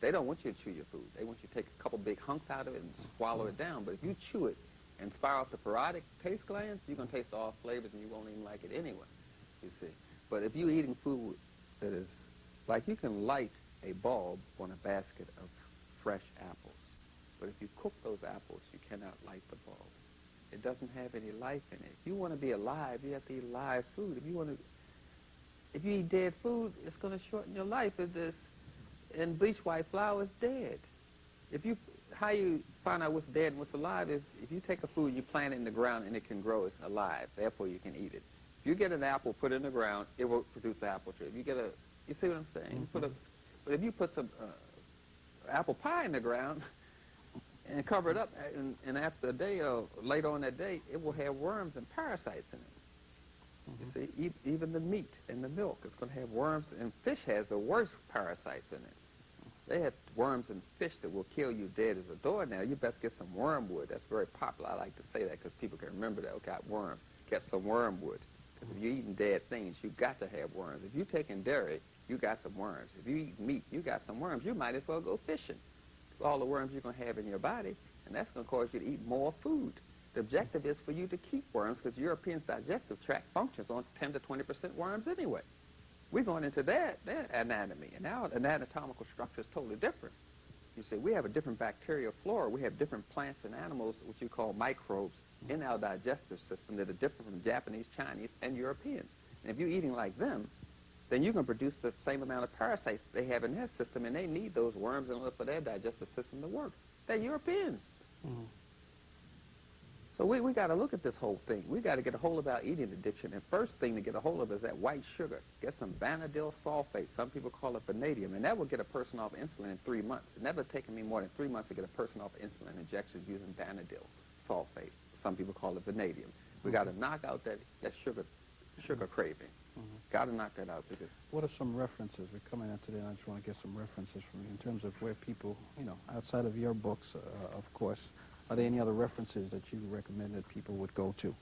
They don't want you to chew your food. They want you to take a couple big hunks out of it and swallow it down. But if you chew it and fire off the parotid taste glands, you're going to taste all flavors and you won't even like it anyway, you see. But if you're eating food that is, like you can light a bulb on a basket of fresh apples. But if you cook those apples, you cannot light the bulb. It doesn't have any life in it. If you want to be alive, you have to eat live food. If you eat dead food, it's going to shorten your life. And bleached white flour is dead. How you find out what's dead and what's alive is if you take a food, you plant it in the ground, and it can grow. It's alive. Therefore, you can eat it. If you get an apple, put it in the ground, it will produce an apple tree. You see what I'm saying? But if you put some apple pie in the ground and cover it up, and after a day or later on that day, it will have worms and parasites in it. You see, even the meat and the milk is going to have worms, and fish has the worst parasites in it. They have worms in fish that will kill you dead as a door now. You best get some wormwood. That's very popular. I like to say that because people can remember that. Okay, worms. Get some wormwood. Because if you're eating dead things, you got to have worms. If you're taking dairy, you got some worms. If you eat meat, you got some worms. You might as well go fishing. All the worms you're going to have in your body, and that's going to cause you to eat more food. The objective is for you to keep worms because Europeans' digestive tract functions on 10 to 20% worms anyway. We're going into their anatomy, and now the anatomical structure is totally different. You see, we have a different bacterial flora. We have different plants and animals, which you call microbes, in our digestive system that are different from Japanese, Chinese, and Europeans. And if you're eating like them, then you can produce the same amount of parasites they have in their system, and they need those worms in order for their digestive system to work. They're Europeans. So we got to look at this whole thing. We got to get a hold of our eating addiction, and first thing to get a hold of is that white sugar. Get some vanadilyl sulfate. Some people call it vanadium, and that will get a person off insulin in 3 months. It never taken me more than 3 months to get a person off insulin injections using vanadilyl sulfate. Some people call it vanadium. We got to knock out that sugar craving. Got to knock that out. Because what are some references? We're coming out today, and I just want to get some references from you in terms of where people, outside of your books, of course, are there any other references that you recommend that people would go to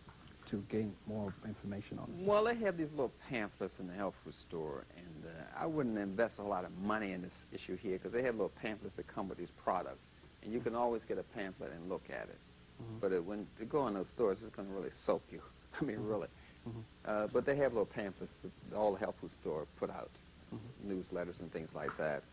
gain more information on this? Well, they have these little pamphlets in the health food store, and I wouldn't invest a lot of money in this issue here because they have little pamphlets that come with these products, and you can always get a pamphlet and look at it. But when you go in those stores, it's going to really soak you. I mean, really. But they have little pamphlets that all the health food store put out, newsletters and things like that.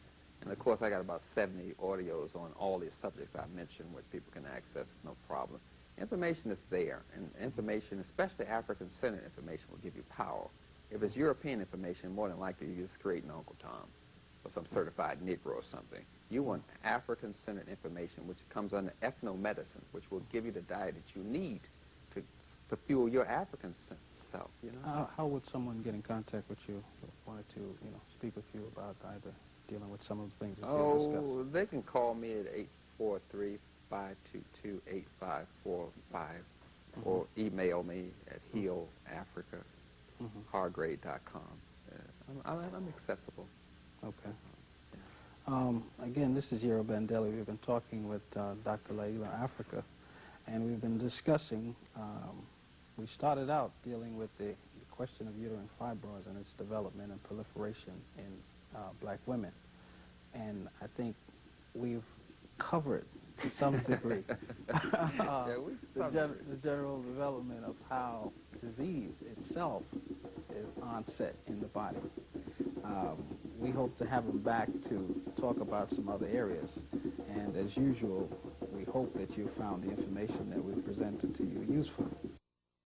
And, of course, I got about 70 audios on all these subjects I mentioned, which people can access, no problem. Information is there, and information, especially African-centered information, will give you power. If it's European information, more than likely you're just creating Uncle Tom or some certified Negro or something. You want African-centered information, which comes under ethnomedicine, which will give you the diet that you need to fuel your African self, How would someone get in contact with you if they wanted to, speak with you about either dealing with some of the things that you discussed? Oh, they can call me at 843-522-8545, or email me at healafrica@hargrade.com. I'm accessible. Okay. Again, this is Yero Bandeli. We've been talking with Dr. Llaila, Africa, and we've been discussing, we started out dealing with the question of uterine fibroids and its development and proliferation in black women. And I think we've covered, to some degree, the general development of how disease itself is onset in the body. We hope to have him back to talk about some other areas. And as usual, we hope that you found the information that we presented to you useful.